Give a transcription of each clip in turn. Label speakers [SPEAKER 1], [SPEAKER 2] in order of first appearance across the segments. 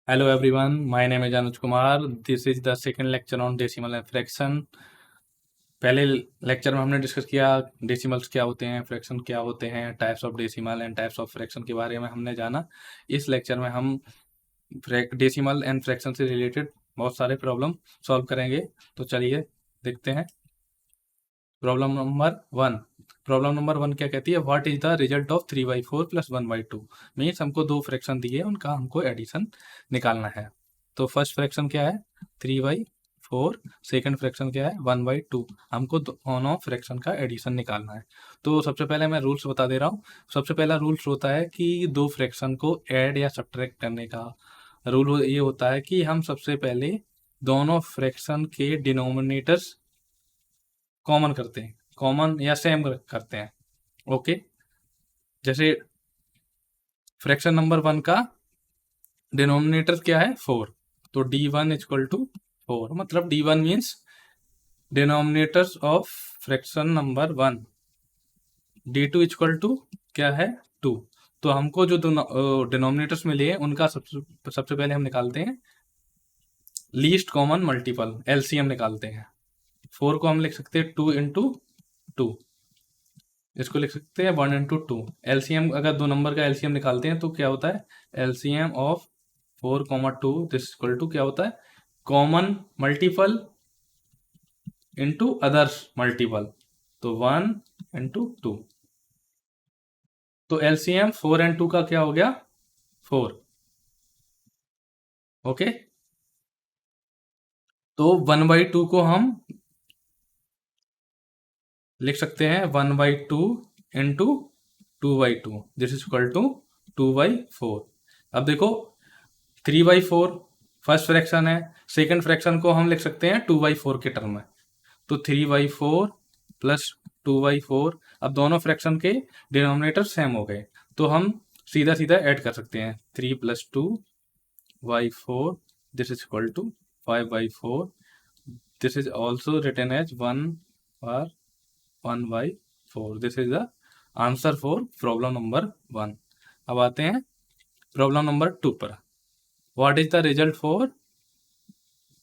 [SPEAKER 1] Hello everyone, my name is Anuj Kumar. This is the second lecture on decimal and fraction. पहले lecture में हमने discuss किया decimals क्या होते हैं, फ्रैक्शन क्या होते हैं, types of decimal and types of fraction के बारे में हमने जाना। इस लेक्चर में हम डेसिमल एंड फ्रैक्शन से रिलेटेड बहुत सारे प्रॉब्लम सॉल्व करेंगे। तो चलिए देखते हैं। प्रॉब्लम नंबर वन क्या कहती है? What is the result of 3/4 plus 1/2? Means हमको दो फ्रैक्शन दिए, उनका हमको एडिशन निकालना है। तो फर्स्ट फ्रैक्शन क्या है? 3/4। सेकंड फ्रैक्शन क्या है? 1/2। हमको दोनों फ्रैक्शन का एडिशन निकालना है। तो सबसे पहले मैं रूल्स बता दे रहा हूँ। सबसे पहला रूल्स होता है कि दो फ्रैक्शन को ऐड या सब्ट्रैक्ट करने का रूल ये होता है कि हम सबसे पहले दोनों फ्रैक्शन के डिनोमिनेटर्स कॉमन करते हैं, कॉमन या सेम करते हैं। ओके, जैसे फ्रैक्शन नंबर 1 का डिनोमिनेटर क्या है? 4। तो d1 इक्वल टू 4, मतलब d1 means denominators of fraction number 1। d2 equal to क्या है? 2। तो हमको जो डिनोमिनेटर्स मिले हैं उनका सबसे पहले हम निकालते हैं लीस्ट कॉमन मल्टीपल, एलसीएम निकालते हैं। 4 को हम लिख सकते हैं 2 इंटू 2, इसको लिख सकते हैं 1 इंटू 2। एलसीएम, अगर दो नंबर का एलसीएम निकालते हैं तो क्या होता है? LCM of 4, 2 this equal to क्या होता है? Common multiple into others multiple, तो 1 इंटू 2। तो एलसीएम 4 एंड 2 का क्या हो गया? 4। ओके, तो 1/2 को हम लिख सकते हैं 1/2 into 2/2, this is equal to 2/4। अब देखो 3/4 फर्स्ट फ्रैक्शन है, सेकंड फ्रैक्शन को हम लिख सकते हैं 2/4 के टर्म में। तो 3/4 प्लस 2/4। अब दोनों फ्रैक्शन के डिनोमिनेटर सेम हो गए, तो हम सीधा सीधा ऐड कर सकते हैं। 3 + 2/4 this is equal to 5/4। This is also written as 1/4। This is the answer for problem number 1। अब आते हैं प्रॉब्लम नंबर 2 पर। What is the result for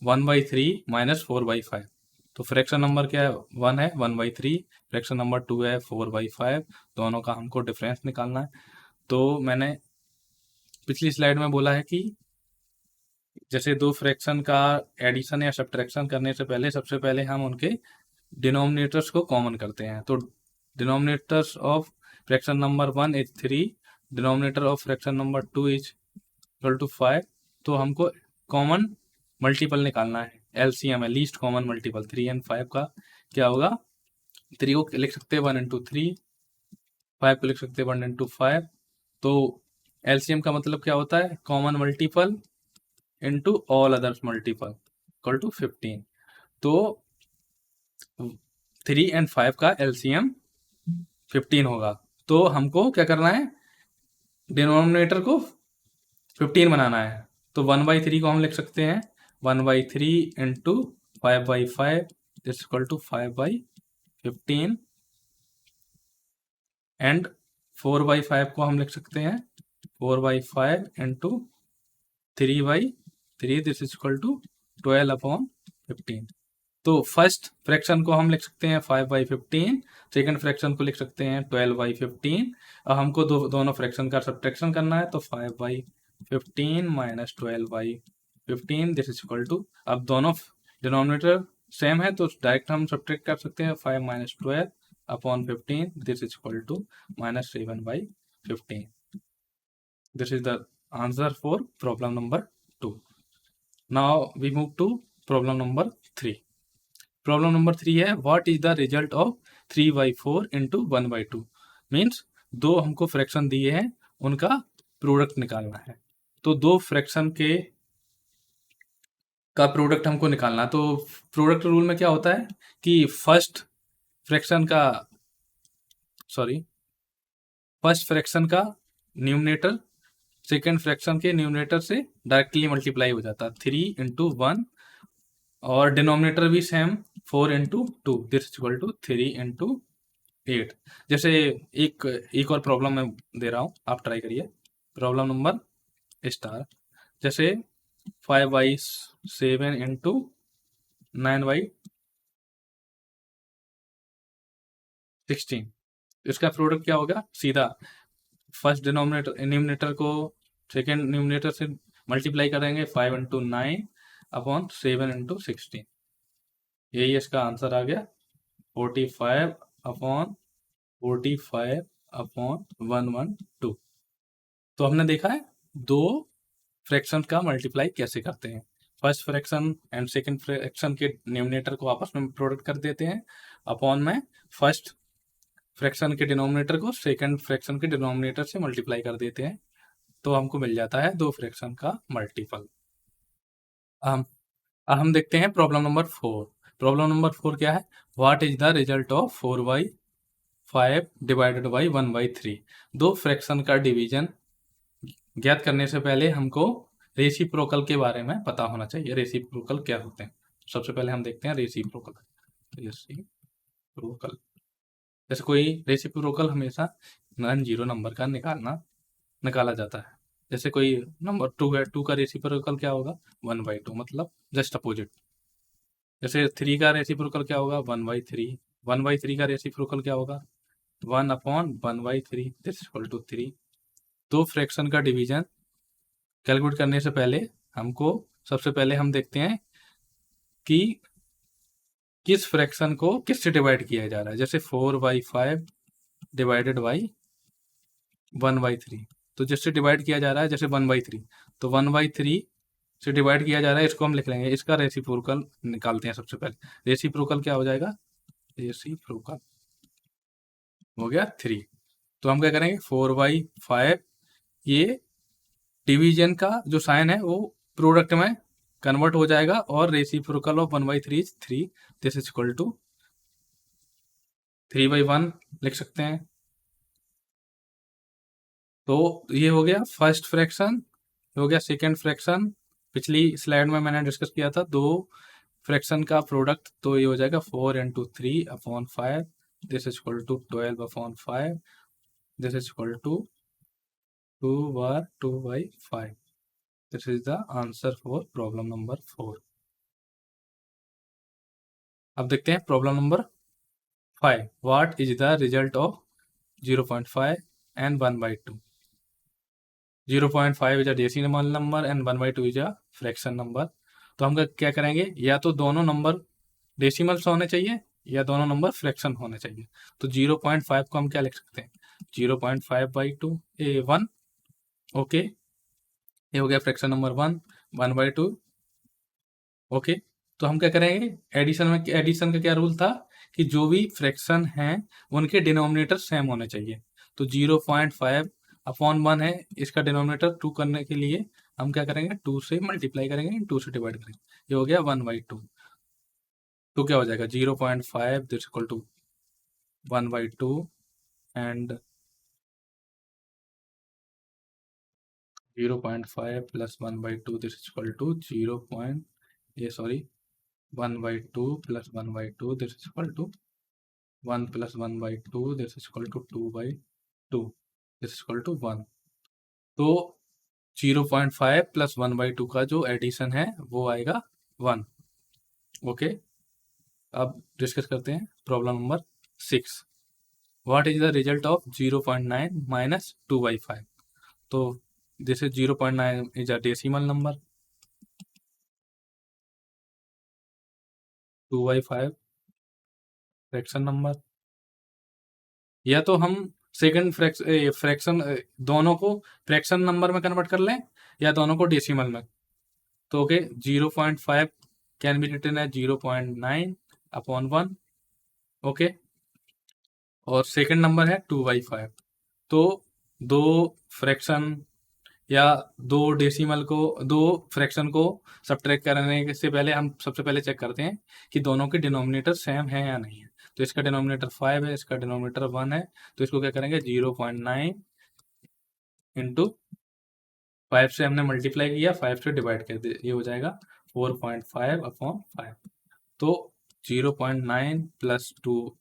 [SPEAKER 1] 1/3 minus 4/5? तो फ्रैक्शन नंबर क्या है? 1 है 1/3, फ्रैक्शन नंबर 2 है 4/5। दोनों का हमको डिफरेंस निकालना है। तो मैंने पिछली स्लाइड में बोला है कि जैसे दो फ्रैक्शन का एडिशन या सब्ट्रैक्शन करने से पहले सबसे पहले हम उनके डिनोमिनेटर्स को कॉमन करते हैं। तो denominators of fraction number 1 is 3, denominator of fraction number 2 is equal to 5। तो हमको कॉमन मल्टीपल निकालना है, एलसीएम है, लीस्ट कॉमन मल्टीपल। 3 एंड 5 का क्या होगा? 3 को लिख सकते हैं 1 इंटू 3, 5 को लिख सकते हैं 1 इंटू 5। तो एलसीएम का मतलब क्या होता है? Common multiple into all others multiple equal to 15। तो 3 एंड 5 का एलसीएम 15 होगा। तो हमको क्या करना है? डिनोमिनेटर को 15 बनाना है। तो 1/3 को हम लिख सकते हैं 1/3 into 5/5 this equal to 5/15। And 4/5 को हम लिख सकते हैं 4/5 इंटू 3/3 दिस इक्वल टू 12/15। तो फर्स्ट फ्रैक्शन को हम लिख सकते हैं 5/15, सेकंड फ्रैक्शन को लिख सकते हैं 12/15। अब हमको दोनों फ्रैक्शन का सब्ट्रैक्शन करना है, तो 5/15 minus 12/15 this is equal to, अब दोनों डिनोमिनेटर सेम है तो डायरेक्ट हम सब्ट्रैक्ट कर सकते हैं। 5 minus 12/15 this is equal to -7/15। This is the answer for problem number 2। Now we move to problem number 3। Problem number 3 है what is the result of 3/4 into 1/2? Means दो हमको fraction दिए हैं, उनका प्रोडक्ट निकालना है। तो दो फ्रैक्शन के का प्रोडक्ट हमको निकालना है। तो प्रोडक्ट रूल में क्या होता है कि फ्रैक्शन का फर्स्ट फ्रैक्शन का न्यूमरेटर सेकेंड फ्रैक्शन के न्यूमरेटर से डायरेक्टली मल्टीप्लाई हो जाता है। 3 इंटू 1 और डिनोमिनेटर भी same 4 into 2 this equal to 3 into 8। जैसे एक और प्रॉब्लम मैं दे रहा हूँ, आप ट्राई करिए। प्रॉब्लम नंबर स्टार, जैसे 5/7 इंटू 9/16। इसका प्रोडक्ट क्या होगा? सीधा फर्स्ट डिनोमिनेटर न्यूमिनेटर को सेकेंड न्यूमिनेटर से मल्टीप्लाई करेंगे, 5 × 9/7 इंटू 16। यही इसका आंसर आ गया, 45/45/112। तो हमने देखा है दो फ्रैक्शन का मल्टीप्लाई कैसे करते हैं। First fraction and second fraction के न्यूमिनेटर को आपस में प्रोडक्ट कर देते हैं, अपॉन में फर्स्ट फ्रैक्शन के डिनोमिनेटर को सेकंड फ्रैक्शन के डिनोमिनेटर से मल्टीप्लाई कर देते हैं, तो हमको मिल जाता है दो फ्रैक्शन का मल्टीपल। हम हम देखते हैं प्रॉब्लम नंबर 4। प्रॉब्लम नंबर 4 क्या है? What is the result of 4/5 divided by 1/3। दो फ्रैक्शन का डिवीजन ज्ञात करने से पहले हमको रेसिप्रोकल के बारे में पता होना चाहिए। रेसिप्रोकल क्या होते हैं? सबसे पहले हम देखते हैं रेसिप्रोकल। रेसिप्रोकल, जैसे कोई रेसिप्रोकल हमेशा नॉन जीरो नंबर का निकाला जाता है। जैसे कोई नंबर 2 है, 2 का रेसिप्रोकल क्या होगा? 1/2, मतलब जस्ट अपोजिट। जैसे 3 का रेसिप्रोकल क्या होगा? 1/3। 1/3 का रेसिप्रोकल क्या होगा? 1/1/3, दिस इक्वल टू 3। दो फ्रैक्शन का डिवीजन कैलकुलेट करने से पहले हमको सबसे पहले हम देखते हैं कि किस फ्रैक्शन को किससे डिवाइड किया जा रहा है। जैसे 4/5 डिवाइडेड बाई 1/3, तो जिससे डिवाइड किया जा रहा है, जैसे 1/3, तो 1/3 से डिवाइड किया जा रहा है, इसको हम लिख लेंगे। इसका रेसिप्रोकल निकालते हैं सबसे पहले। रेसिप्रोकल क्या हो जाएगा? रेसिप्रोकल हो गया 3। तो हम क्या करेंगे? 4/5, ये डिवीजन का जो साइन है वो प्रोडक्ट में कन्वर्ट हो जाएगा, और reciprocal of 1/3 is 3, this is equal to 3/1 लिख सकते हैं। तो ये हो गया फर्स्ट फ्रैक्शन, हो गया सेकेंड फ्रैक्शन। पिछली स्लाइड में मैंने डिस्कस किया था दो फ्रैक्शन का प्रोडक्ट, तो ये हो जाएगा 4 × 3/5, this is equal to 12/5, this is equal to 2/2/5। This is the answer for problem number 4। अब देखते हैं problem number 5। What is the result of 0.5 and 1/2। 0.5 is a decimal number and 1/2 is a fraction number. तो हम क्या करेंगे? या तो दोनों नंबर डेसिमल्स होने चाहिए या दोनों नंबर फ्रैक्शन होने चाहिए। तो 0.5 को हम क्या लिख सकते हैं? 0.5/2 1। ओके, ये हो गया फ्रैक्शन नंबर 1। 1/2। ओके, तो हम क्या करेंगे? एडिशन में, एडिशन का क्या रूल था कि जो भी फ्रैक्शन हैं उनके डिनोमिनेटर सेम होने चाहिए। तो 0.5/1 है, इसका डिनोमिनेटर 2 करने के लिए हम क्या करेंगे? 2 से मल्टीप्लाई करेंगे, 2 से डिवाइड करेंगे, ये हो गया 1/2। तो क्या हो जाएगा? 0.5 this equal to 1/2 and 0.5 plus 1/2 this equal to 1/2 plus 1/2 this equal to 1 plus 1/2 this equal to 2/2 this equal to 1। तो 0.5 प्लस 1/2 का जो एडिशन है वो आएगा 1। ओके, अब डिस्कस करते हैं problem number 6। What is the result of 0.9 minus 2/5। तो this is 0.9 is a decimal number, 2/5 fraction number. या तो हम सेकंड फ्रैक्शन दोनों को फ्रैक्शन नंबर में कन्वर्ट कर लें या दोनों को डेसिमल में। तो okay, 0.5 can be written as 0.9/1। Okay, और सेकंड नंबर है 2/5। तो दो फ्रैक्शन या दो फ्रैक्शन को सब्ट्रैक्ट करने से पहले हम सबसे पहले चेक करते हैं कि दोनों के डिनोमिनेटर सेम है या नहीं है। तो इसका डिनोमिनेटर 5 है, इसका डिनोमिनेटर 1 है, तो इसको क्या करेंगे? 0.9 इंटू 5 से हमने मल्टीप्लाई किया, 5 से डिवाइड कर दिया, ये हो जाएगा 4.5/5। तो 0.9 प्लस 2,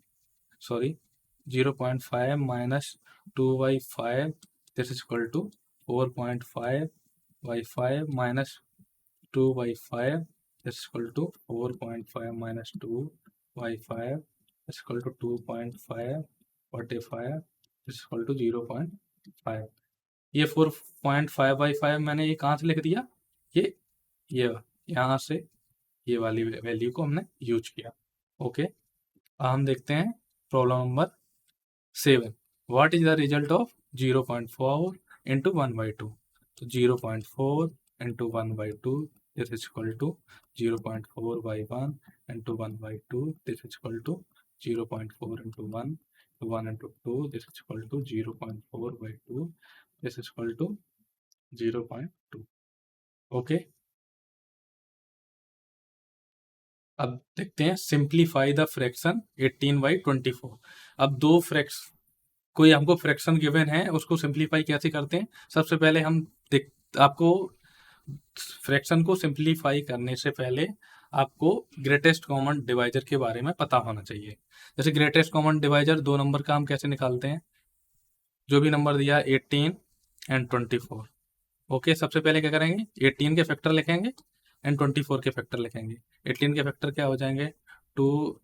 [SPEAKER 1] sorry 0.5 minus 2/5 this is equal to 4.5/5 minus 2/5 is equal to 4.5 minus 2/5 is equal to 2.5 45 is equal to 0.5। ये 4.5/5 मैंने ये कहाँ से लिख दिया, ये यहाँ से ये वाली वैल्यू को हमने यूज किया। ओके, हम देखते हैं problem number 7। What is the result of 0.4 into 1/2। तो 0.4 into 1/2 this is equal to 0.4/1 into 1/2 this is equal to 0.4 into 1 into 2 this is equal to 0.4/2 this is equal to 0.2। Okay, अब देखते हैं simplify the fraction 18/24। अब दो कोई हमको fraction given है, उसको सिंप्लीफाई कैसे करते हैं। सबसे पहले हम आपको फ्रैक्शन को सिंप्लीफाई करने से पहले आपको ग्रेटेस्ट कॉमन डिवाइजर के बारे में पता होना चाहिए। जैसे ग्रेटेस्ट कॉमन डिवाइजर दो नंबर का हम कैसे निकालते हैं, जो भी नंबर दिया 18 एंड 24। ओके, सबसे पहले क्या करेंगे, 18 के फैक्टर लिखेंगे एंड 24 के फैक्टर लिखेंगे। 18 के फैक्टर क्या हो जाएंगे, 2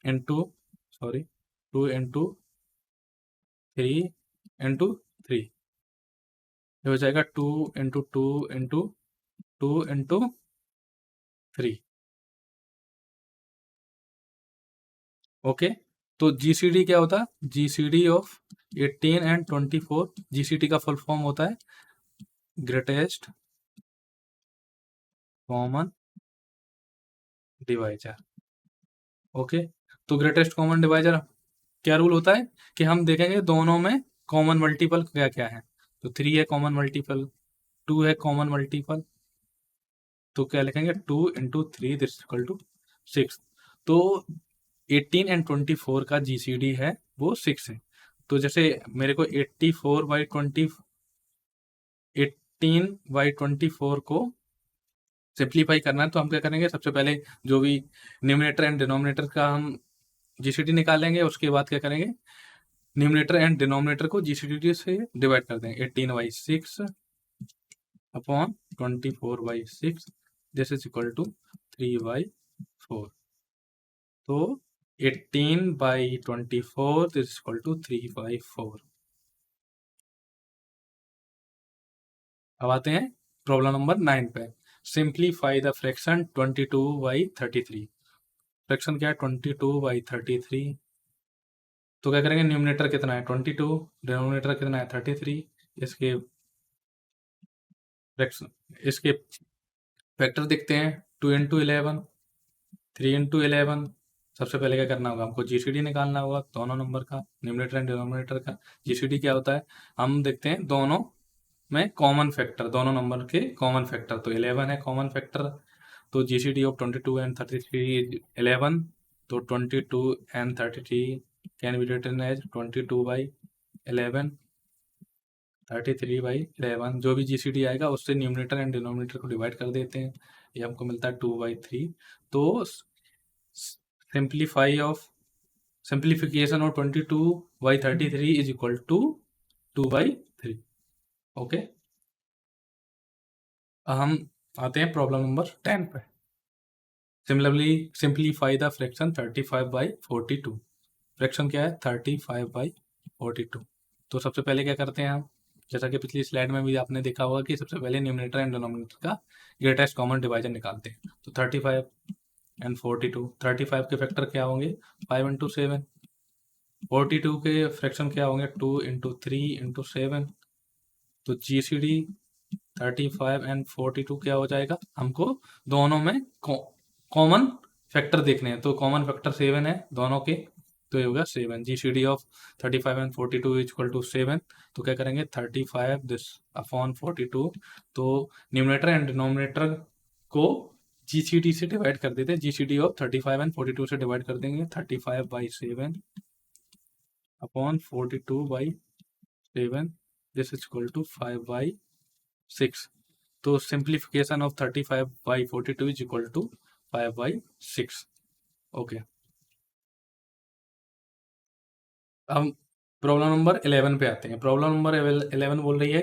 [SPEAKER 1] इंटू 3 इंटू 3, ये हो जाएगा 2 इंटू 2 इंटू 2 इंटू 3। ओके, तो जीसीडी क्या होता है, जीसीडी ऑफ 18 एंड 24, जीसीडी का फुल फॉर्म होता है ग्रेटेस्ट कॉमन डिवाइजर। ओके, तो ग्रेटेस्ट कॉमन डिवाइजर क्या रूल होता है कि हम देखेंगे दोनों में कॉमन मल्टीपल क्या क्या है। तो 3 है कॉमन मल्टीपल, 2 है कॉमन मल्टीपल, तो क्या लिखेंगे 2 इंटू 3 दिस इक्वल टू 6। तो 18 एंड 24 का जीसीडी है वो 6 है। तो जैसे मेरे को 18/24 को सिंप्लीफाई करना है, तो हम क्या करेंगे, सबसे पहले जो भी न्यूमरेटर एंड डिनोमिनेटर का हम जीसीडी निकालेंगे, उसके बाद क्या करेंगे, न्यूमरेटर एंड डिनोमिनेटर को जीसीडी से डिवाइड कर देंगे। 18/6 upon 24/6 this is equal to 3/4। तो 18/24 दिस इज इक्वल टू 3/4। अब आते हैं प्रॉब्लम नंबर 9 पे। Simplify the fraction 22/33। फ्रैक्शन क्या है, 22/33। तो क्या करेंगे, न्यूमरेटर कितना है 22, डिनोमिनेटर कितना है 33, इसके फ्रैक्शन इसके फैक्टर देखते हैं। 2 इंटू 11, 3 इंटू 11। सबसे पहले क्या करना होगा, हमको जीसीडी निकालना होगा दोनों नंबर का, न्यूमरेटर एंड डिनोमिनेटर का। जीसीडी क्या होता है, हम देखते हैं दोनों में कॉमन फैक्टर, दोनों नंबर के कॉमन फैक्टर। तो 11 है कॉमन फैक्टर, तो जीसीडी ऑफ 22 एंड 33 इज 11। तो 22 and 33 can be written as 22/11, 33/11। जो भी जीसीडी आएगा उससे न्यूमरेटर एंड डिनोमिनेटर को डिवाइड कर देते हैं, ये हमको मिलता है 2/3। तो simplification of 22/33 is equal to 2/3। Okay, हम आते हैं प्रॉब्लम नंबर 10 पे। Similarly simplify the fraction 35/42। Fraction क्या है 35/42। तो सबसे पहले क्या करते हैं हम, जैसा कि पिछली स्लाइड में भी आपने देखा होगा कि सबसे पहले न्यूमरेटर एंड डिनोमिनेटर का ग्रेटेस्ट कॉमन डिवाइजर निकालते हैं। तो 35 एंड 42, 35 के फैक्टर क्या होंगे 5 इंटू 7, 42 के फ्रैक्शन क्या होंगे 2 इंटू 3 इंटू 7। तो जीसीडी 35 एंड 42 क्या हो जाएगा, हमको दोनों में कॉमन फैक्टर देखने हैं। तो कॉमन फैक्टर 7 है दोनों के, तो ये होगा 7। GCD of 35 and 42 is equal to 7। तो क्या करेंगे 35 दिस अपॉन 42। तो न्यूमरेटर एंड डिनोमिनेटर को जीसीडी से डिवाइड कर देते हैं। जीसीडी ऑफ 35 एंड 42 से डिवाइड कर देंगे, 35/7 upon 42/7 this is equal to 5/6। तो simplification of 35/42 is equal to 5/6। Okay, अब प्रॉब्लम नंबर 11 पे आते हैं। प्रॉब्लम नंबर 11 बोल रही है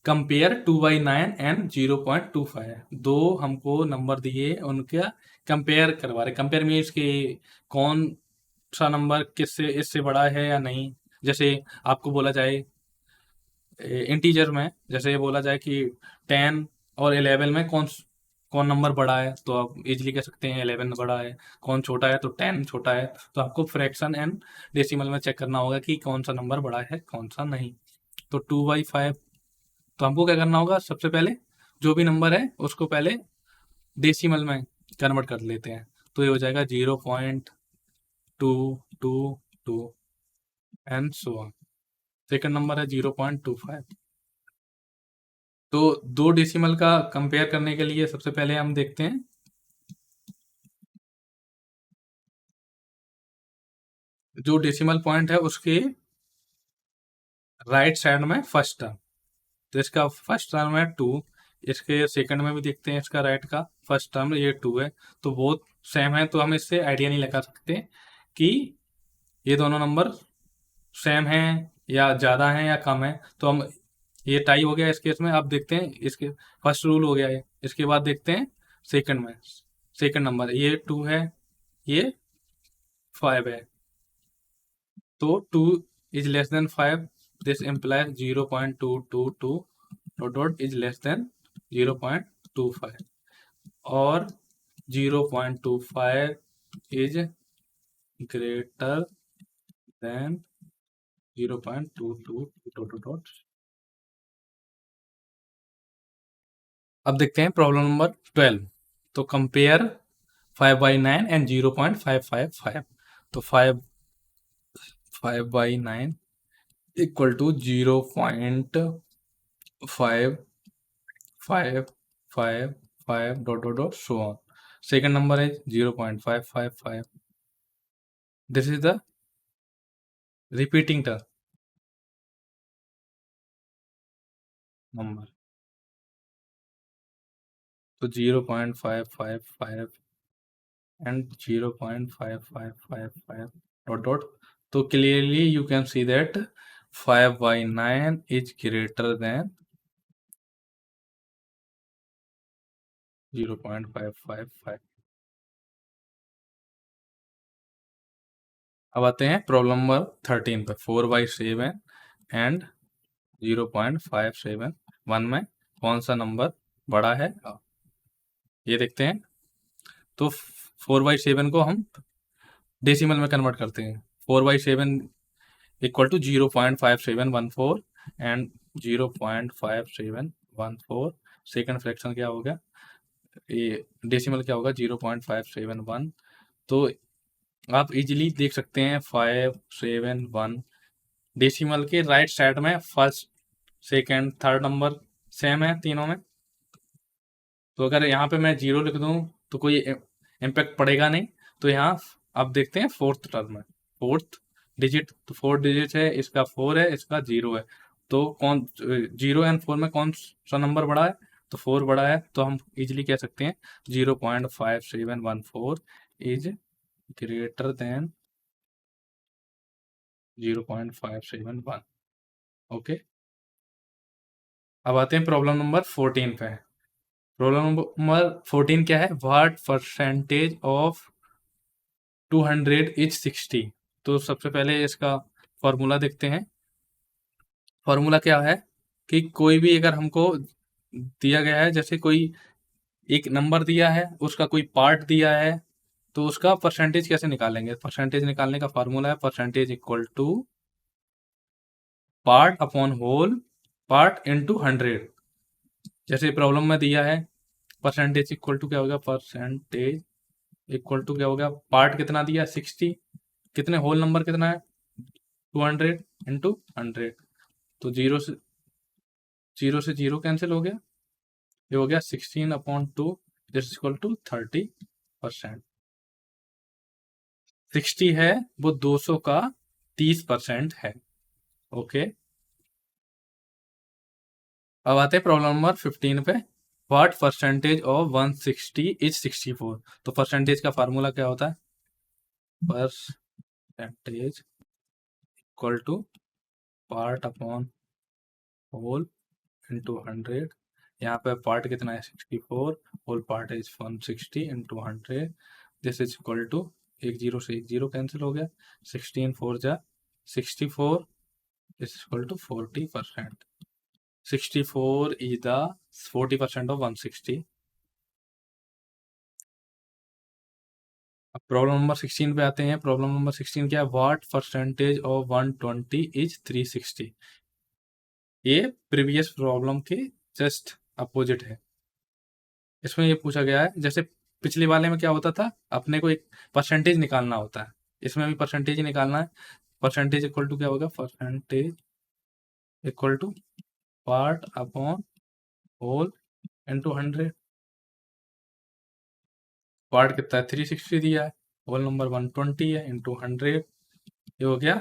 [SPEAKER 1] कंपेयर 2/9 एंड 0.25। दो हमको नंबर दिए, उनका कंपेयर करवा रहे। कंपेयर मीन्स कि कौन सा नंबर किससे इससे बड़ा है या नहीं। जैसे आपको बोला जाए इंटीजर में, जैसे ये बोला जाए कि 10 और 11 में कौन कौन नंबर बड़ा है, तो आप इजीली कह सकते हैं 11 बड़ा है। कौन छोटा है, तो 10 छोटा है। तो आपको फ्रैक्शन एंड डेसिमल में चेक करना होगा कि कौन सा नंबर बड़ा है, कौन सा नहीं। तो 2/5, तो हमको क्या करना होगा, सबसे पहले जो भी नंबर है उसको पहले डेसिमल में कन्वर्ट कर लेते हैं। तो ये हो जाएगा 0.222 and so on. Second number है 0.25। तो दो डेसिमल का कंपेयर करने के लिए सबसे पहले हम देखते हैं जो डेसिमल पॉइंट है उसके राइट साइड में फर्स्ट टर्म। तो इसका फर्स्ट टर्म है 2। इसके सेकंड में भी देखते हैं, इसका राइट का फर्स्ट टर्म ये 2 है। तो बहुत सेम है, तो हम इससे आइडिया नहीं लगा सकते कि ये दोनों नंबर सेम है या ज़्यादा है या कम है। तो हम, ये टाई हो गया इस केस में। अब देखते हैं इसके फर्स्ट रूल हो गया ये। इसके बाद देखते हैं सेकंड में। सेकंड नंबर ये 2 है, ये 5 है। तो 2 is less than 5, this implies 0.222 dot dot is less than 0.25, और 0.25 is greater than 0.22 dot dot dot. अब देखते हैं प्रॉब्लम नंबर 12। तो कंपेयर 5/9 एंड 0.555। तो 5/9 equal to 0.555 dot dot dot so on. Second number है 0.555। This is the repeating term number. तो 0.555 and 0.5555 dot dot. So clearly you can see that 5/9 is greater than 0.555। अब आते हैं problem number 13 पे। 4/7 and 0.571 में कौन सा नंबर बड़ा है, ये देखते हैं। तो 4/7 को हम डेसिमल में कन्वर्ट करते हैं। 4/7 equal to 0.5714 and 0.5714। Second fraction क्या होगा, ये डेसिमल क्या होगा, 0.571। तो आप इजीली देख सकते हैं 571 डेसिमल के राइट साइड में first second third number same है तीनों में। तो अगर यहाँ पे मैं 0 लिख दूँ तो कोई इम्पैक्ट पड़ेगा नहीं। तो यहाँ अब देखते हैं फोर्थ टर्म में, फोर्थ डिजिट। तो 4 डिजिट है, इसका 4 है, इसका 0 है। तो कौन 0 एंड 4 में कौन सा नंबर बड़ा है, तो 4 बड़ा है। तो हम इजीली कह सकते हैं 0.5714 इज ग्रेटर देन 0.571। ओके, अब आते हैं प्रॉब्लम नंबर 14 पे। प्रॉब्लम नंबर 14 क्या है, व्हाट परसेंटेज ऑफ 200 इज 60। तो सबसे पहले इसका फॉर्मूला देखते हैं। फॉर्मूला क्या है कि कोई भी अगर हमको दिया गया है, जैसे कोई एक नंबर दिया है, उसका कोई पार्ट दिया है, तो उसका परसेंटेज कैसे निकालेंगे। परसेंटेज निकालने का फॉर्मूला है percentage equal to part upon whole part into 100। जैसे प्रॉब्लम में दिया है परसेंटेज इक्वल टू क्या होगा, परसेंटेज इक्वल टू क्या होगा, पार्ट कितना दिया 60, कितने होल नंबर कितना है 200 इंटू 100। तो 0 से 0 कैंसिल हो गया, ये हो गया 16/2 दिस इक्वल टू 30%। 60 है वो 200 का 30% है। ओके, अब आते हैं प्रॉब्लम नंबर 15 पे। What percentage of 160 is 64। तो परसेंटेज का फार्मूला क्या होता है, percentage equal to part upon whole into 100। यहाँ पे पार्ट कितना है 64, whole part is 160 into 100। This is equal to, एक जीरो से एक जीरो कैंसिल हो गया, 16 4 जा 64 is equal to 40%। 64 is the 40% of 160। अब प्रॉब्लम नंबर 16 पे आते हैं। प्रॉब्लम नंबर 16 क्या है, व्हाट परसेंटेज ऑफ 120 इज 360। ये प्रीवियस प्रॉब्लम के जस्ट अपोजिट है। इसमें ये पूछा गया है, जैसे पिछले वाले में क्या होता था, अपने को एक परसेंटेज निकालना होता है, इसमें भी परसेंटेज ही निकालना है। परसेंटेज इक्वल टू क्या होगा, percentage equal to part upon whole into 100। Part कितना है 360 दिया है, होल नंबर 120 है, इंटू 100 ये हो गया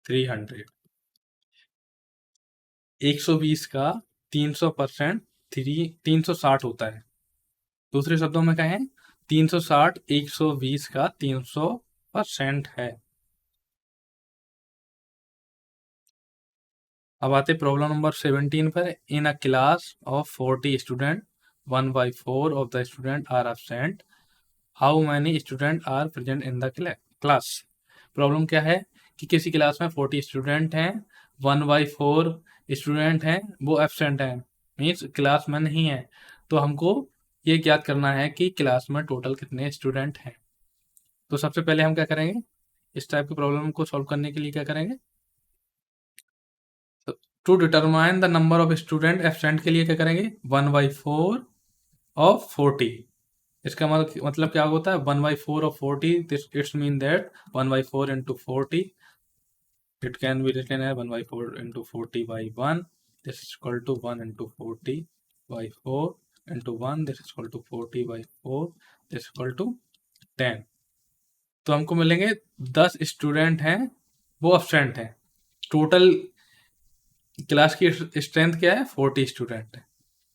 [SPEAKER 1] 300। 120 का 300% 360 होता है। दूसरे शब्दों में कहें 360 120 का 300% है। अब आते प्रॉब्लम नंबर 17 पर। In a class of 40 student 1/4 of the student are absent, how many student are present in the class. Problem क्या है कि किसी क्लास में 40 स्टूडेंट हैं, 1/4 स्टूडेंट हैं वो एब्सेंट हैं, मीन्स क्लास में नहीं है। तो हमको ये ज्ञात करना है कि क्लास में टोटल कितने स्टूडेंट हैं। तो सबसे पहले हम क्या करेंगे, इस टाइप की प्रॉब्लम को सॉल्व करने के लिए क्या करेंगे, to determine the number of student absent के लिए क्या करेंगे, 1/4 ऑफ 40। इसका मतलब क्या होता है, 1/4 of 40, this it's mean that 1/4 into 40, it can be written है 1/4 into 40 by 1, this is equal to 1 into 40 by 4 into 1, this is equal to 40 by 4, this equal to 10। तो हमको मिलेंगे 10 स्टूडेंट हैं वो एब्सेंट हैं। टोटल क्लास की strength क्या है, 40 स्टूडेंट है।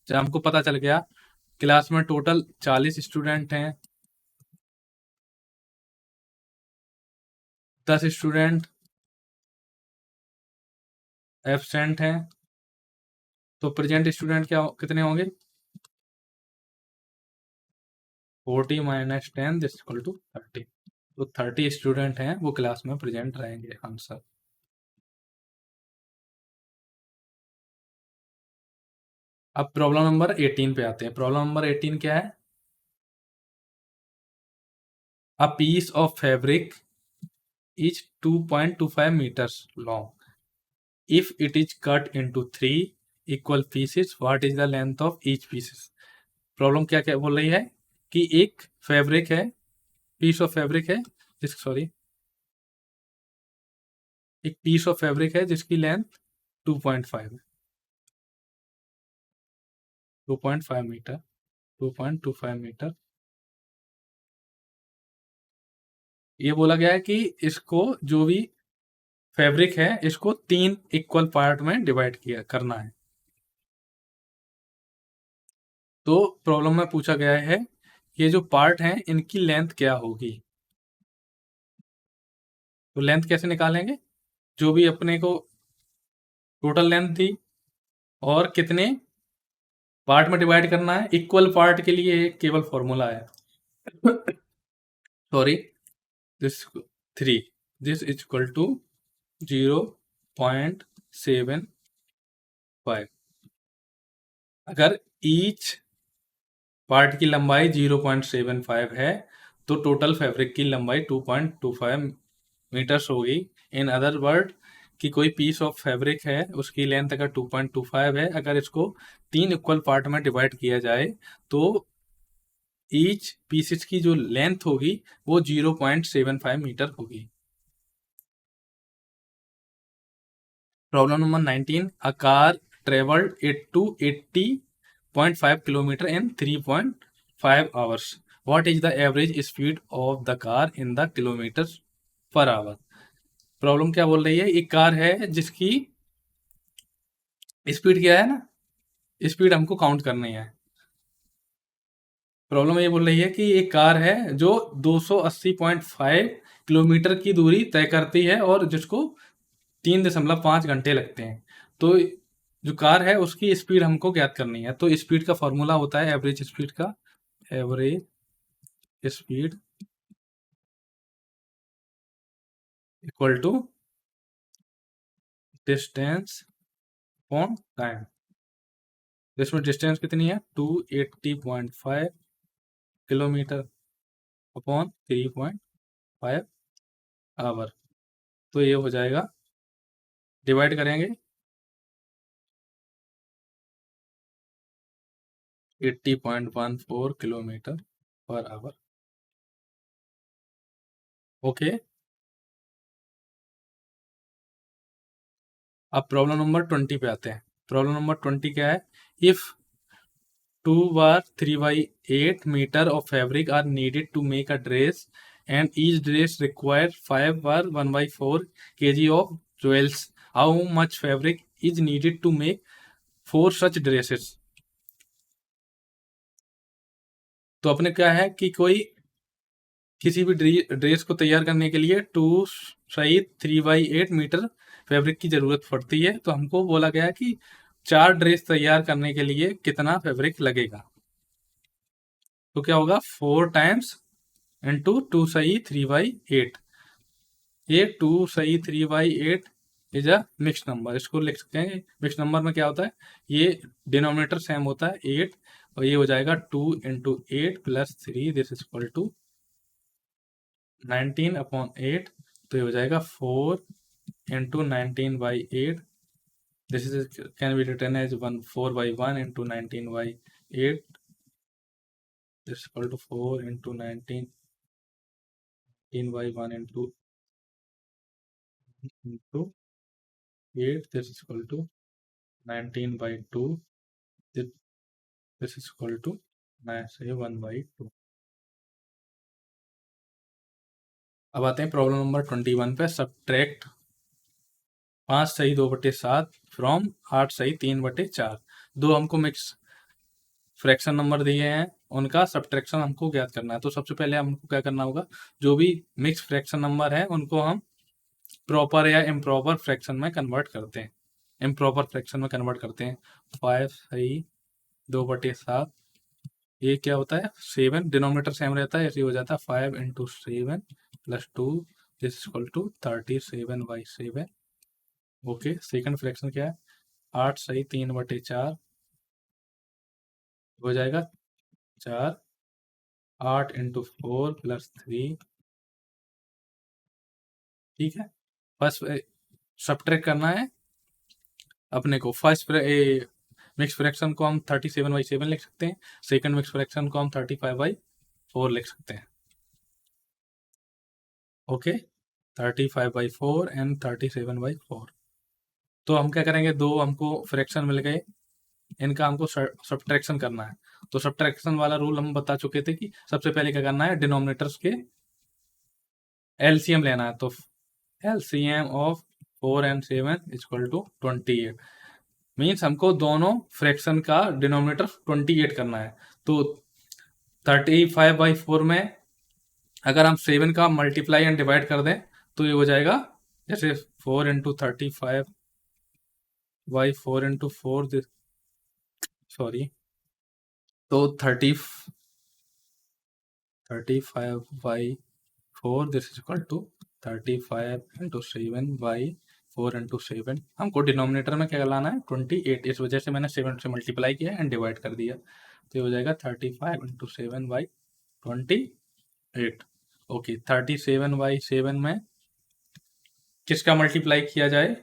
[SPEAKER 1] जब हमको पता चल गया क्लास में टोटल 40 स्टूडेंट हैं, 10 स्टूडेंट एब्सेंट हैं, तो प्रेजेंट स्टूडेंट क्या कितने होंगे, 40 माइनस 10 दिस इक्वल टू 30। तो 30 स्टूडेंट हैं वो क्लास में प्रेजेंट रहेंगे। आंसर। अब प्रॉब्लम नंबर 18 पे आते हैं। प्रॉब्लम नंबर 18 क्या है, a piece of fabric is 2.25 meters long. If it is cut into 3 equal pieces, what is the length of each pieces? Problem क्या क्या बोल रही है कि एक फैब्रिक है, पीस ऑफ फैब्रिक है, सॉरी, एक पीस ऑफ फैब्रिक है जिसकी लेंथ 2.5 है, 2.5 मीटर, 2.25 मीटर। ये बोला गया है कि इसको जो भी फैब्रिक है इसको 3 इक्वल पार्ट में डिवाइड किया करना है। तो प्रॉब्लम में पूछा गया है ये जो पार्ट हैं इनकी लेंथ क्या होगी। तो लेंथ कैसे निकालेंगे, जो भी अपने को टोटल लेंथ थी और कितने पार्ट में डिवाइड करना है, इक्वल पार्ट के लिए एक केवल फॉर्मूला है, sorry, this 3, this is equal to 0.75। अगर ईच पार्ट की लंबाई 0.75 है तो टोटल फैब्रिक की लंबाई 2.25 मीटर्स होगी। इन अदर वर्ड कि कोई पीस ऑफ फैब्रिक है उसकी लेंथ अगर 2.25 है, अगर इसको 3 इक्वल पार्ट में डिवाइड किया जाए तो ईच पीसेस की जो लेंथ होगी वो 0.75 मीटर होगी। Problem number 19, a car travelled 80.5 kilometre in 3.5 hours, what is the average speed of the car in the kilometre per our. Problem क्या बोल रही है, एक कार है जिसकी स्पीड क्या है ना, स्पीड हमको काउंट करनी है। प्रॉब्लम ये बोल रही है कि एक कार है जो 280.5 किलोमीटर की दूरी तय करती है और जिसको 3.5 घंटे लगते हैं। तो जो कार है उसकी स्पीड हमको ज्ञात करनी है। तो स्पीड का फॉर्मूला होता है एवरेज स्पीड का, average speed equal to distance upon time. इसमें डिस्टेंस कितनी है 280.5 किलोमीटर अपॉन 3.5 आवर। तो ये हो जाएगा, डिवाइड करेंगे 80.14 किलोमीटर पर आवर। ओके, अब प्रॉब्लम नंबर 20 पे आते हैं। प्रॉब्लम नंबर 20 क्या है, इफ 2 बार 3/8 metre of fabric are needed to make a dress and each dress requires 5 bar 1/4 kg of jewels. How much fabric is needed to make 4 such dresses? तो अपने क्या है कि कोई किसी भी ड्रेस को तैयार करने के लिए 2 सहित 3/8 मीटर फैब्रिक की जरूरत पड़ती है। तो हमको बोला गया है कि 4 ड्रेस तैयार करने के लिए कितना फैब्रिक लगेगा। तो क्या होगा 4 टाइम्स इंटू 2 सही 3/8। ये 2 सही 3/8 इज अ मिक्स नंबर, इसको लिख सकते हैं। मिक्स नंबर में क्या होता है, ये डिनोमिनेटर सेम होता है 8, और ये हो जाएगा 2 into 8 plus 3, this is equal to 19/8। तो ये हो जाएगा 4 into 19/8, this is can be written as 4/1 into 19/8, this equal to 4 into 19/1 into 8, this is equal to 19/2, this is equal to 1/2। अब आते हैं प्रॉब्लम नंबर 21 पे। सब्ट्रैक्ट 5 सही 2/7 फ्रॉम 8 सही 3/4। दो हमको मिक्स फ्रैक्शन नंबर दिए हैं, उनका सब्ट्रैक्शन हमको ज्ञात करना है। तो सबसे पहले हमको क्या करना होगा, जो भी मिक्स फ्रैक्शन नंबर है उनको हम प्रॉपर या इम्प्रॉपर फ्रैक्शन में कन्वर्ट करते हैं। इम्प्रॉपर फ्रैक्शन में कन्वर्ट करते हैं। 5 सही 2/7, ये क्या होता है 7, डिनोमिनेटर सेम रहता है, ऐसे हो जाता है 5 into 7 plus 2, this equal to 37/7। Okay, second fraction क्या है 8 सही 3/4, हो जाएगा 4, 8 इंटू 4 प्लस 3। ठीक है, फर्स्ट सब्ट्रैक्ट करना है अपने को। फर्स्ट मिक्स फ्रैक्शन को हम 37/7 लिख सकते हैं, सेकंड मिक्स फ्रैक्शन को हम 35/4 लिख सकते हैं। Okay, 35/4 and 37/4। तो हम क्या करेंगे, दो हमको फ्रैक्शन मिल गए, इनका हमको सब्ट्रैक्शन करना है। तो सब्ट्रैक्शन वाला रूल हम बता चुके थे कि सबसे पहले क्या करना है, डिनोमिनेटर्स के एलसीएम लेना है। तो LCM of 4 and 7 equal to 28। Means हमको दोनों फ्रैक्शन का डिनोमिनेटर 28 करना है। तो 35/4 में अगर हम 7 का मल्टीप्लाई एंड डिवाइड कर दें तो ये हो जाएगा जैसे 4 इंटू 35/4 इंटू 4, सॉरी, तो 35/4 this is equal to 35 into 7/4 into 7। हमको डिनोमिनेटर में क्या लाना है 28, इस वजह से मैंने 7 से मल्टीप्लाई किया एंड डिवाइड कर दिया। तो ये हो जाएगा 35 इंटू 7/28। ओके, 37/7 में किसका मल्टीप्लाई किया जाए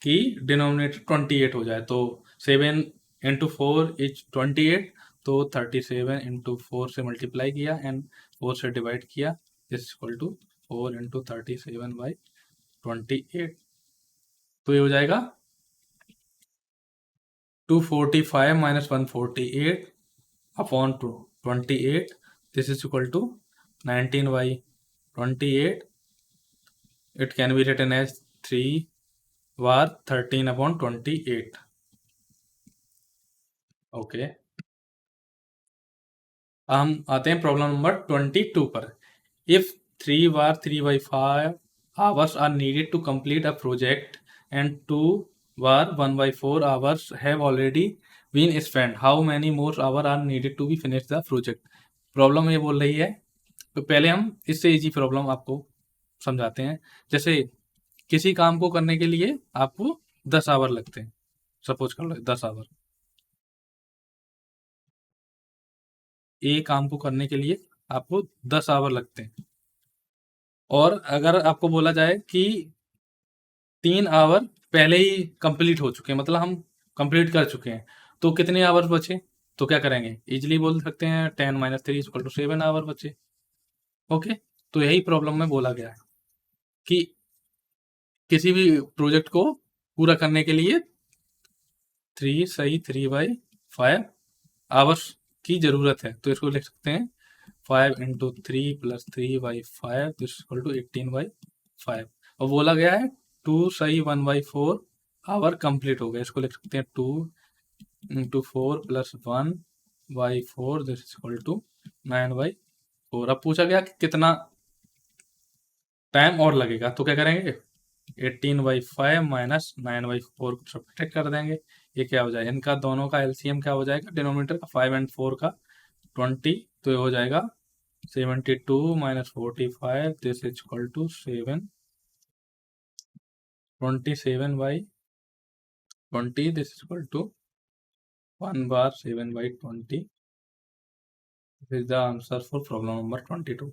[SPEAKER 1] कि डिनोमिनेटर 28 हो जाए। तो 7 इंटू 4 इज 28, तो 37 इंटू 4 से मल्टीप्लाई किया एंड 4 से डिवाइड किया, दिस इक्वल टू 4 इंटू 37/28। तो ये हो जाएगा 245 minus 148 upon 28, this is equal to 19/28। It can be written as 3 बार 13/28। ओके, हम आते हैं प्रॉब्लम नंबर 22 पर। इफ 3 बार 3/5 hours are needed to complete a project and 2 were 1/4 hours have already been spent. How many more hours are needed to be finish the project? Problem ये बोल रही है, तो पहले हम इससे इजी प्रॉब्लम आपको समझाते हैं। जैसे किसी काम को करने के लिए आपको 10 आवर लगते हैं, सपोज कर लो 10 आवर। ए काम को करने के लिए आपको 10 आवर लगते हैं, और अगर आपको बोला जाए कि 3 आवर पहले ही कंप्लीट हो चुके हैं, मतलब हम कंप्लीट कर चुके हैं, तो कितने आवर बचे? तो क्या करेंगे, इजीली बोल सकते हैं 10 - 3 = 7 आवर बचे। ओके, तो यही प्रॉब्लम में बोला गया है कि किसी भी प्रोजेक्ट को पूरा करने के लिए 3/5 आवर्स की जरूरत है। तो इसको लिख सकते हैं 5 × 3 + 3/5 18/5, और बोला गया है 2/1/4 आवर कंप्लीट हो गया। इसको लिख सकते हैं 2 × 4 + 1/4 9/4। अब पूछा गया कि कितना टाइम और लगेगा, तो क्या करेंगे 18/5 - 9/4 को सब्ट्रैक्ट कर देंगे। ये क्या हो जाएगा, इनका दोनों का एलसीएम क्या हो जाएगा, डिनोमिनेटर का 5 और 4 का 20, तो ये हो जाएगा 72 - 45 this is equal to 7 27/20 this is equal to 1/7/20। This is the answer for problem number 22।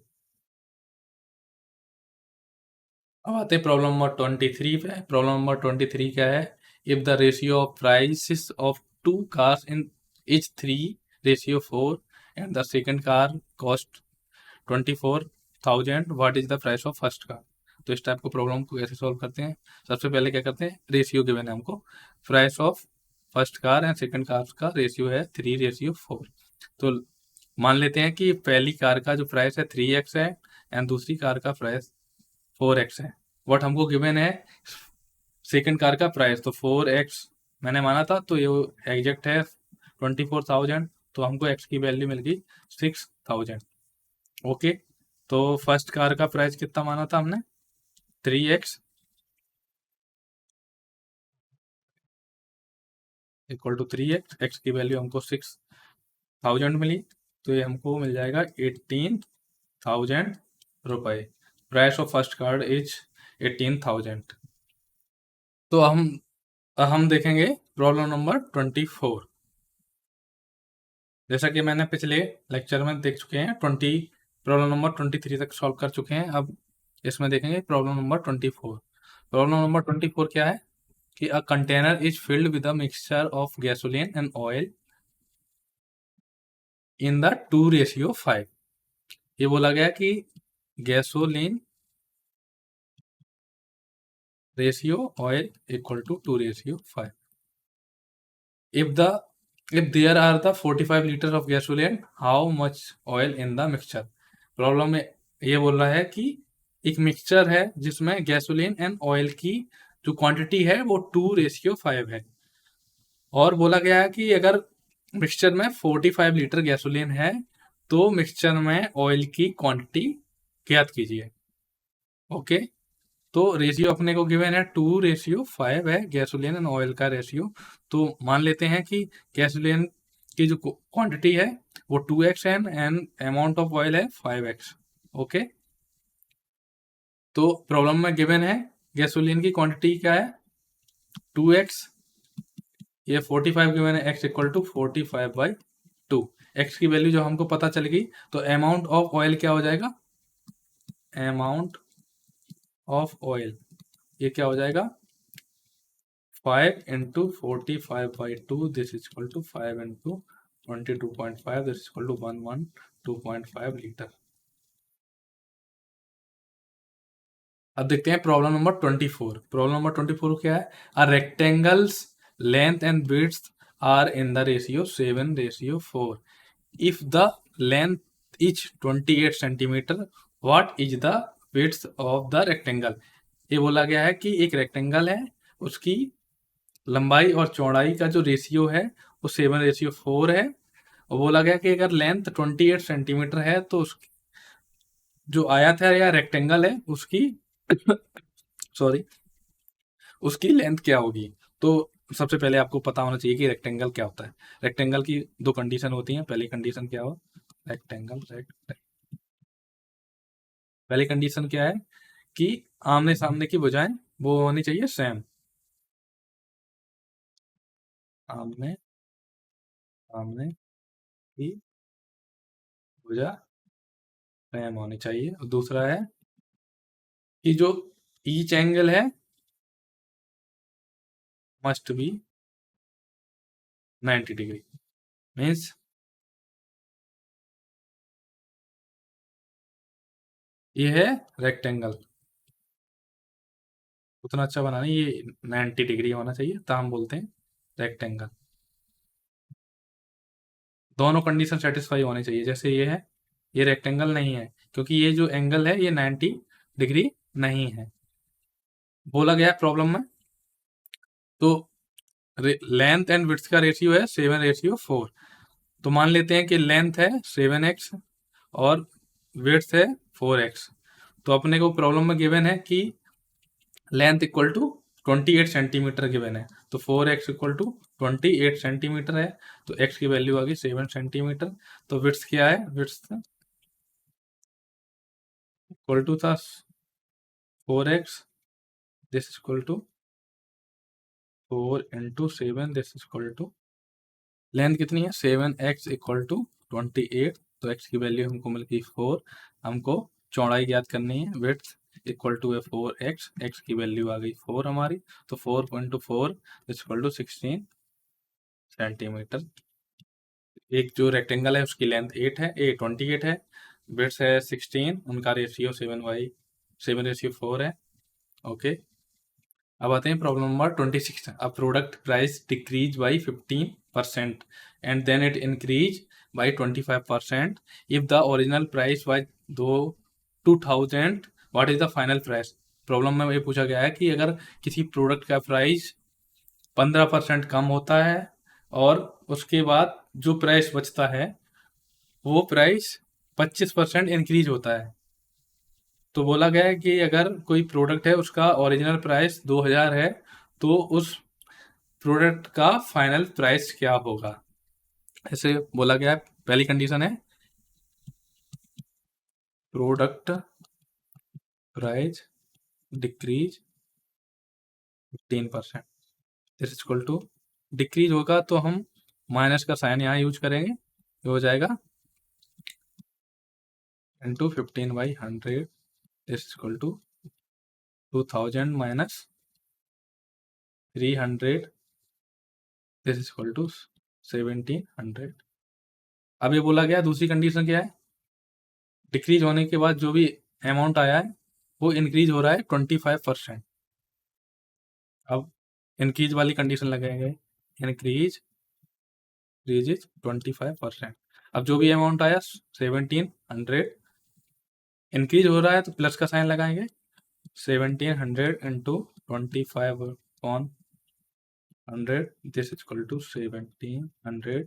[SPEAKER 1] अब आते हैं प्रॉब्लम नंबर 23 पे। प्रॉब्लम नंबर 23 क्या है, if the ratio of prices of 2 cars in is 3/4 and the second car cost 24,000, what is the price of first car? तो इस type को problem को कैसे सॉल्व करते हैं, सबसे पहले क्या करते हैं, रेशियो गिवन है हमको, price of first car and second car का रेशियो है 3/4। तो मान लेते हैं कि पहली कार का जो प्राइस है 3x है एंड दूसरी कार का प्राइस 4x है। व्हाट हमको गिवन है सेकंड कार का प्राइस, तो 4x मैंने माना था, तो ये एग्जैक्ट है 24,000, तो हमको x की वैल्यू मिल गई 6,000। ओके, तो फर्स्ट कार का प्राइस कितना माना था हमने, 3x इक्वल टू 3x, x की वैल्यू हमको 6,000 मिली, तो ये हमको मिल जाएगा 18,000 रुपए। Price of first car is 18,000। तो हम देखेंगे प्रॉब्लम नंबर 24। जैसा कि मैंने पिछले लेक्चर में देख चुके हैं, प्रॉब्लम नंबर 23 तक सॉल्व कर चुके हैं। अब इसमें देखेंगे प्रॉब्लम नंबर 24। प्रॉब्लम नंबर 24 क्या है कि a container is filled with a mixture of gasoline and oil in the 2/5। ये बोला गया कि gasoline ratio oil equal to 2/5। if there are the 45 liters of gasoline, how much oil in the mixture? Problem में ये बोल रहा है कि एक मिक्सचर है जिसमें गैसोलीन एंड ऑयल की जो क्वांटिटी है वो 2/5 है, और बोला गया है कि अगर मिक्सचर में 45 लीटर गैसोलीन है तो मिक्सचर में ऑयल की क्वांटिटी ज्ञात कीजिए। ओके, तो रेशियो अपने को गिवन है 2/5 है गैसोलीन एंड ऑयल का रेशियो। तो मान लेते हैं कि गैसोलीन की जो क्वांटिटी है वो 2x है एंड अमाउंट ऑफ ऑयल है 5x। ओके, तो प्रॉब्लम में गिवन है गैसोलीन की क्वांटिटी क्या है 2x, ये 45 गिवन है, x इक्वल टू 45/2। x की वैल्यू जो हमको पता चल गई, तो अमाउंट ऑफ ऑयल क्या हो जाएगा, अमाउंट ऑफ ऑयल ये क्या हो जाएगा 5 × 45/2 this is equal to 5 × 22.5 this is equal to 112.5 litre. अब देखते हैं प्रॉब्लम नंबर 24। प्रॉब्लम नंबर 24 क्या है, a rectangles length and width are in the ratio 7/4। If the length is 28 centimetre, what is the width of the rectangle? ये बोला गया है कि एक रेक्टेंगल है, उसकी लंबाई और चौड़ाई का जो रेशियो है वो 7/4 है, और बोला गया कि अगर लेंथ 28 सेंटीमीटर है तो जो आयत है या रेक्टेंगल है उसकी सॉरी उसकी लेंथ क्या होगी। तो सबसे पहले आपको पता होना चाहिए कि रेक्टेंगल क्या होता है। रेक्टेंगल की दो कंडीशन होती हैं। पहली कंडीशन क्या हो, रेक्टेंगल पहली कंडीशन क्या है कि आमने सामने की भुजाएं वो होनी चाहिए सेम, आमने सामने की भुजा सेम होनी चाहिए। और दूसरा है कि जो ईच एंगल है मस्ट बी 90 डिग्री। मीन्स ये है रेक्टेंगल, उतना अच्छा बनाना है, ये 90 डिग्री होना चाहिए, तो हम बोलते हैं रेक्टेंगल। दोनों कंडीशन सेटिस्फाई होनी चाहिए। जैसे ये रेक्टेंगल नहीं है क्योंकि ये जो एंगल है ये 90 डिग्री नहीं है, बोला गया प्रॉब्लम में। तो लेंथ एंड विड्थ का रेशियो है 7:4। तो मान लेते हैं कि लेंथ है 7x और विड्थ है 4x। तो अपने को प्रॉब्लम में गिवन है कि length equal to 28 centimetre given है, तो 4x इक्वल टू 28 सेंटीमीटर है। तो x की वैल्यू आ गई 7 सेंटीमीटर। तो विड्थ क्या है, विड्थ इक्वल टू था 4x, this equal to 4 into 7, this equal to length कितनी है 7x इक्वल टू 28। तो x की वैल्यू हमको मिल गई 4। हमको चौड़ाई ज्ञात करनी है, विड्थ इक्वल टू है 4x, x की वैल्यू आ गई 4 हमारी। तो 4 इंटू 4 इक्वल टू 16 सेंटीमीटर। एक जो रेक्टेंगल है उसकी लेंथ 8 है, 28 है, विड्थ है 16, उनका रेशियो 7:4 है। ओके, अब आते हैं problem number 26। A product price decrease by 15% and then it increase by 25%। If the original price was 2000, what is the final price. Problem में ये पूछा गया है कि अगर किसी प्रोडक्ट का प्राइस 15% कम होता है और उसके बाद जो प्राइस बचता है वो प्राइस 25% इंक्रीज होता है। तो बोला गया है कि अगर कोई प्रोडक्ट है उसका ओरिजिनल प्राइस 2000 है तो उस प्रोडक्ट का फाइनल प्राइस क्या होगा, ऐसे बोला गया है। पहली कंडीशन है product price decrease 15%, this equal to decrease होगा तो हम माइनस का साइन यहाँ यूज करेंगे, ये हो जाएगा into 15/100, this equal to 2000 minus 300, this equal to 1700। अब ये बोला गया दूसरी कंडीशन क्या है, डिक्रीज होने के बाद जो भी अमाउंट आया है वो इंक्रीज हो रहा है 25%। अब इंक्रीज वाली कंडीशन लगाएंगे, इंक्रीज इज 25%। अब जो भी अमाउंट आया 1700 इंक्रीज हो रहा है तो प्लस का साइन लगाएंगे, 1700 into 25/100, this equal to 1700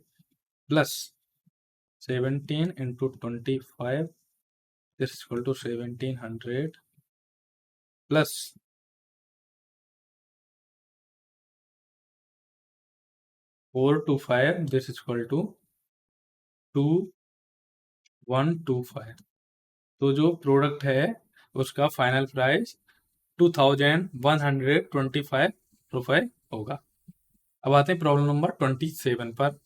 [SPEAKER 1] plus 17 into 25, this equal to 1700 plus 4 to 5, this equal to 2125। तो जो प्रोडक्ट है उसका फाइनल प्राइस 2125 रुपए होगा। अब आते हैं प्रॉब्लम नंबर 27 पर।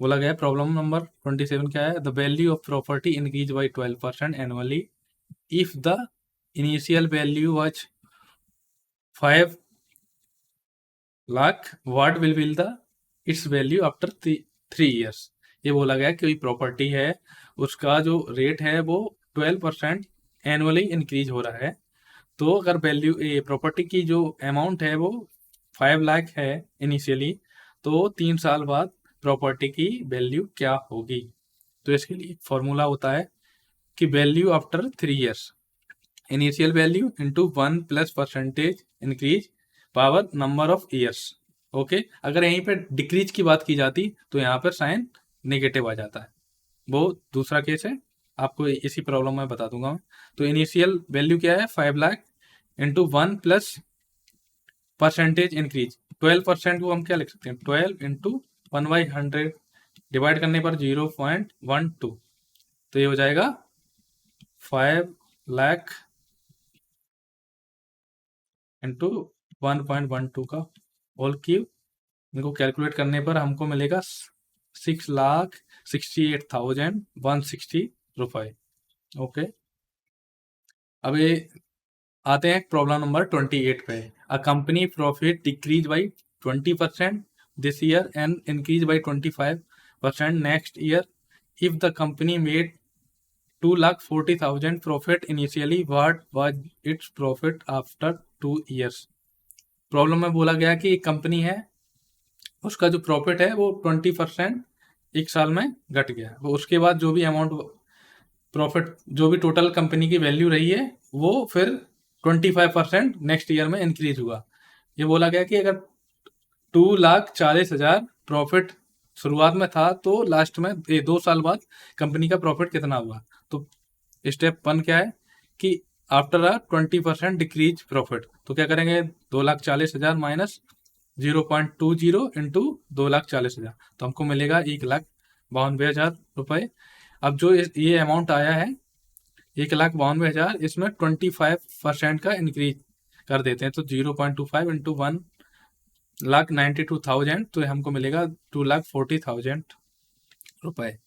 [SPEAKER 1] बोला गया प्रॉब्लम नंबर 27 क्या है, the value of property increase by 12% annually if the initial value was 5 lakh, what will be the it's value after 3 years. ये बोला गया कि कोई प्रॉपर्टी है उसका जो रेट है वो 12% एनुअली इंक्रीज हो रहा है। तो अगर वैल्यू प्रॉपर्टी की जो अमाउंट है वो 5 लाख है इनिशियली, तो 3 साल बाद प्रॉपर्टी की वैल्यू क्या होगी। तो इसके लिए फॉर्मूला होता है कि value after 3 years, initial value into 1 plus percentage increase power number of years. Okay, अगर यहीं पे डिक्रीज की बात की जाती तो यहाँ पर साइन नेगेटिव आ जाता है, वो दूसरा केस है, आपको इसी प्रॉब्लम में बता दूंगा मैं। तो इनिशियल वैल्यू क्या है 5 lakh into 1 plus percentage increase, 12% को हम क्या लिख सकते हैं, 12 इंटू 1/100 डिवाइड करने पर 0.12, तो ये हो जाएगा 5 लाख इंटू 1.12 का होल क्यूब। इनको कैलकुलेट करने पर हमको मिलेगा 6,68,160 रुपए। ओके, अब ये आते हैं प्रॉब्लम नंबर 28 पे। A company profit decrease by 20% this year and increase by 25% next year if the company made 2,40,000 profit initially, what was its profit after 2 years. Problem में बोला गया कि एक कंपनी है, उसका जो प्रॉफिट है वो 20% एक साल में घट गया, वो उसके बाद जो भी अमाउंट प्रॉफिट, जो भी टोटल कंपनी की वैल्यू रही है, वो फिर 25% नेक्स्ट ईयर में इंक्रीज हुआ। ये बोला गया कि अगर 2,40,000 प्रॉफिट शुरुआत में था, तो लास्ट में 2 साल बाद कंपनी का प्रॉफिट कितना हुआ। तो स्टेप 1 क्या है कि आफ्टर अ 20% डिक्रीज प्रॉफिट, तो क्या करेंगे, 2,40,000 माइनस 0.20 इंटू 2,40,000, तो हमको मिलेगा 1,92,000 रुपए। अब जो ये अमाउंट आया है 1,92,000, इसमें 25% का इंक्रीज कर देते हैं, तो 0.25 इंटू 1,92,000, तो हमको मिलेगा 2,40,000 रुपए।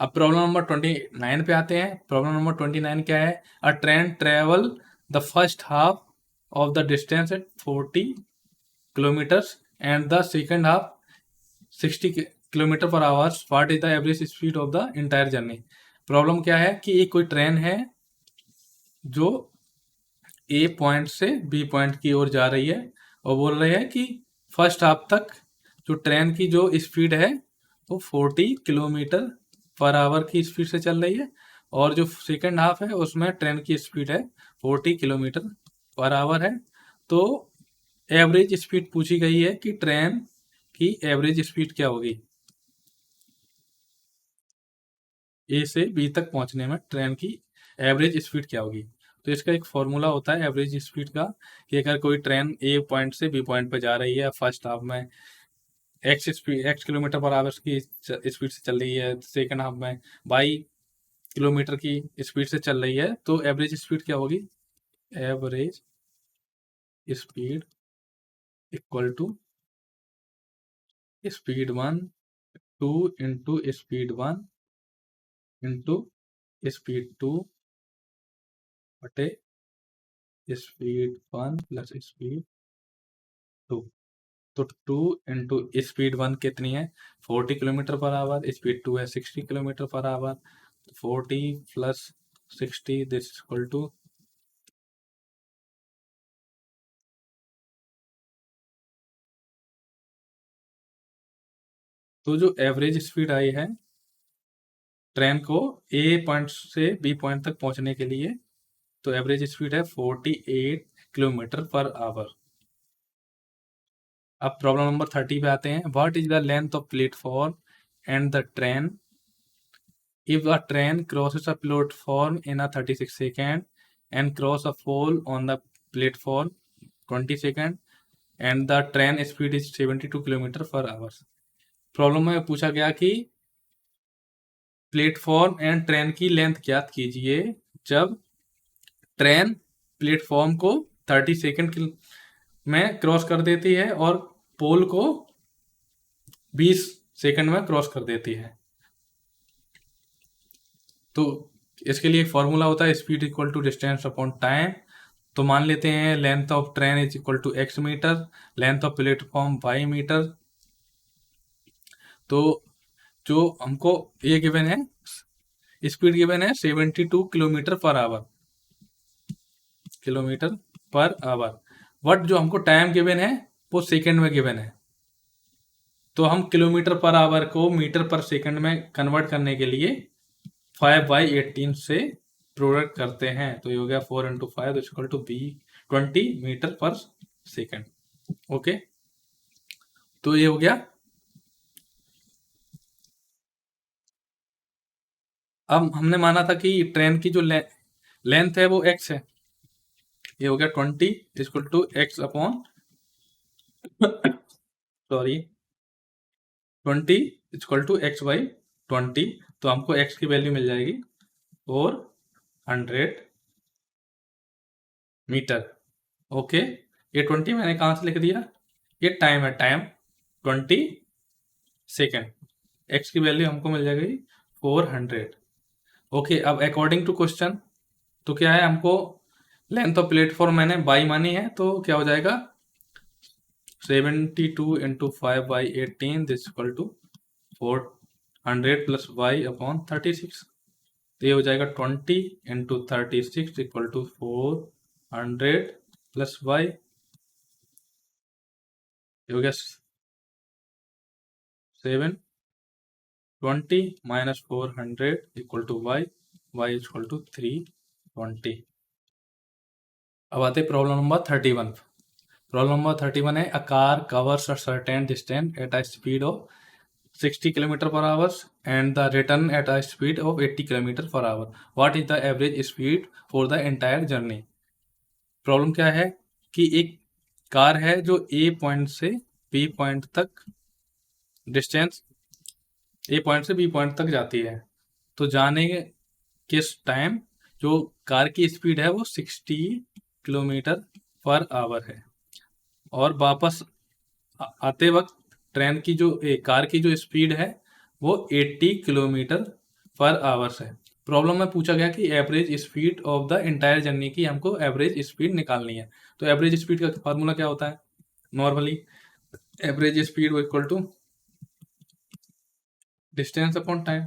[SPEAKER 1] अब प्रॉब्लम नंबर 29 पे आते हैं। प्रॉब्लम नंबर 29 क्या है, a train travel the first half of the distance at 40 kilometres and the second half 60 kilometre per hours, what is the average speed of the entire journey. Problem क्या है कि एक कोई ट्रेन है जो A point से B point की ओर जा रही है, और बोल रहे हैं कि फर्स्ट हाफ तक जो ट्रेन की जो स्पीड है वो 40 किलोमीटर पर आवर की स्पीड से चल रही है, और जो सेकंड हाफ है उसमें ट्रेन की स्पीड है 40 किलोमीटर पर आवर है। तो एवरेज स्पीड पूछी गई है कि ट्रेन की एवरेज स्पीड क्या होगी, ए से बी तक पहुंचने में ट्रेन की एवरेज स्पीड क्या होगी। तो इसका एक फॉर्मूला होता है एवरेज स्पीड का, कि अगर कोई ट्रेन ए पॉइंट से बी पॉइंट पर जा रही है, फर्स्ट हाफ में एक्स किलोमीटर पर आवर की स्पीड से चल रही है, सेकंड हाफ में 22 किलोमीटर की स्पीड से चल रही है, तो एवरेज स्पीड क्या होगी, average speed equal to speed 1 2 into speed 1 into speed 2 बटे स्पीड 1 प्लस स्पीड 2। तो 2 इंटू स्पीड 1 कितनी है, 40 किलोमीटर पर आवर, स्पीड 2 है 60 kilometre per hour, 40 plus 60 this equal to, तो जो एवरेज स्पीड आई है ट्रेन को ए पॉइंट से बी पॉइंट तक पहुंचने के लिए, तो एवरेज स्पीड है 48 किलोमीटर पर आवर। अब प्रॉब्लम नंबर 30 पे आते हैं। What is the length of platform and the train if a train crosses a platform in a 36 second and cross a pole on the platform 20 second and the train speed is 72 kilometre per our. Problem में पूछा गया कि platform and train की length ज्ञात कीजिए जब train platform को 30 second में क्रॉस कर देती है और पोल को 20 सेकंड में क्रॉस कर देती है। तो इसके लिए एक फॉर्मूला होता है speed equal to distance upon time. तो मान लेते हैं length of train is equal to x metre, length of platform y metre. तो जो हमको ये गिवन है, स्पीड गिवन है 72 kilometre per our, kilometre per our, but जो हमको टाइम गिवन है वो सेकंड में गिवन है। तो हम किलोमीटर पर आवर को मीटर पर सेकंड में कन्वर्ट करने के लिए 5/18 से प्रोडक्ट करते हैं, तो ये हो गया 4 into 5 equal to be 20 metre per second. Okay, तो ये हो गया। अब हमने माना था कि ट्रेन की जो लेंथ है वो x है, ये हो गया 20 equal to x upon sorry 20 equal to x by 20, तो हमको एक्स की वैल्यू मिल जाएगी 400 मीटर। ओके, ये 20 मैंने कहाँ से लिख दिया, ये टाइम है, टाइम 20 सेकेंड, एक्स की वैल्यू हमको मिल जाएगी 400। ओके, अब अकॉर्डिंग टू क्वेश्चन तो क्या है, हमको लेंथ ऑफ प्लेटफॉर्म मैंने बाई मानी है, तो क्या हो जाएगा 72 into 5/18 this equal to 400 plus y upon 36। तो ये हो जाएगा 20 इंटू 36 इक्वल टू 400 प्लस वाई, ये हो गया 720 minus 400 equal to y, y equal to 320। अब आते प्रॉब्लम नंबर 31। प्रॉब्लम नंबर 31 है, a car covers a certain distance at a speed of 60 kilometre per our and the return at a speed of 80 kilometre per our, what is the average speed for the entire journey. Problem क्या है कि एक car है जो A point से B point तक distance, ए point से B point तक जाती है, तो जाने किस टाइम जो कार की स्पीड है वो 60 किलोमीटर पर आवर है, और वापस आते वक्त ट्रेन की जो कार की जो स्पीड है वो 80 किलोमीटर पर आवर्स है। प्रॉब्लम में पूछा गया कि average speed of the entire journey की हमको एवरेज स्पीड निकालनी है। तो एवरेज स्पीड का फार्मूला क्या होता है, normally average speed equal to distance upon time.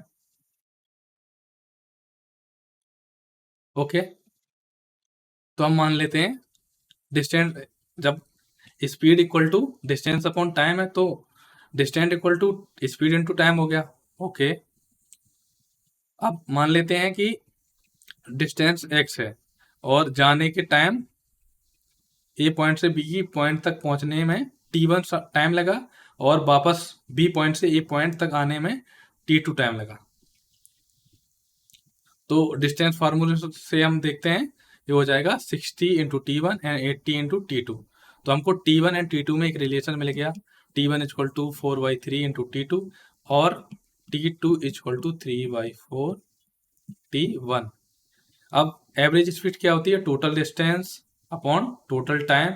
[SPEAKER 1] Okay, तो हम मान लेते हैं डिस्टेंस, जब speed equal to distance upon time है तो distance equal to speed into time हो गया। ओके, अब मान लेते हैं कि डिस्टेंस x है और जाने के टाइम ए पॉइंट से बी पॉइंट तक पहुंचने में t1 टाइम लगा, और वापस बी पॉइंट से ए पॉइंट तक आने में t2 टाइम लगा। तो डिस्टेंस फार्मूले से हम देखते हैं, ये हो जाएगा 60 into T one and 80 into T2. तो हमको टी1 एंड टी2 में एक रिलेशन मिल गया, टी1 इक्वल टू 4/3 इंटू टी2 और टी2 इक्वल टू 3/4 टी1। अब एवरेज स्पीड क्या होती है, total distance upon total time.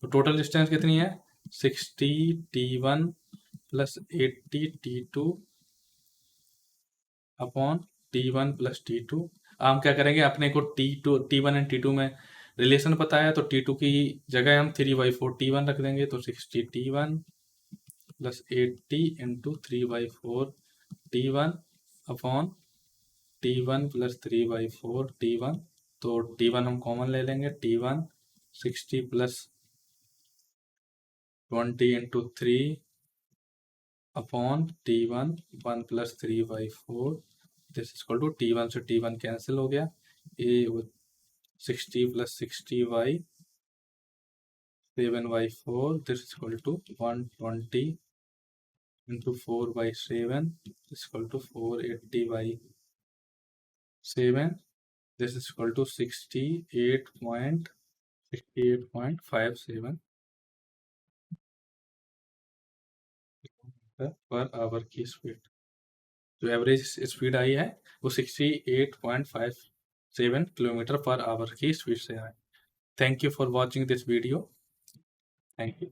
[SPEAKER 1] तो टोटल डिस्टेंस कितनी है 60 T plus 80 T2 upon T plus T2. हम क्या करेंगे, अपने को टी1 एंड टी2 में रिलेशन पता है, तो टी2 की जगह हम 3/4 टी1 रख देंगे, तो 60 T plus 80 into 3/4 T upon T plus 3/4 T. तो टी1 हम कॉमन ले लेंगे, T 60 plus 20 into 3 upon T 1 plus 3/4 this equal to T से टी1 कैंसिल हो गया, a 60 plus 60y 7/4 this equal to 120 into 4/7 equal to 480/7 this equal to 68.57 per our की speed. जो average speed आई है वो 68.57 किलोमीटर पर आवर की speed से आए। Thank you for watching this video. Thank you.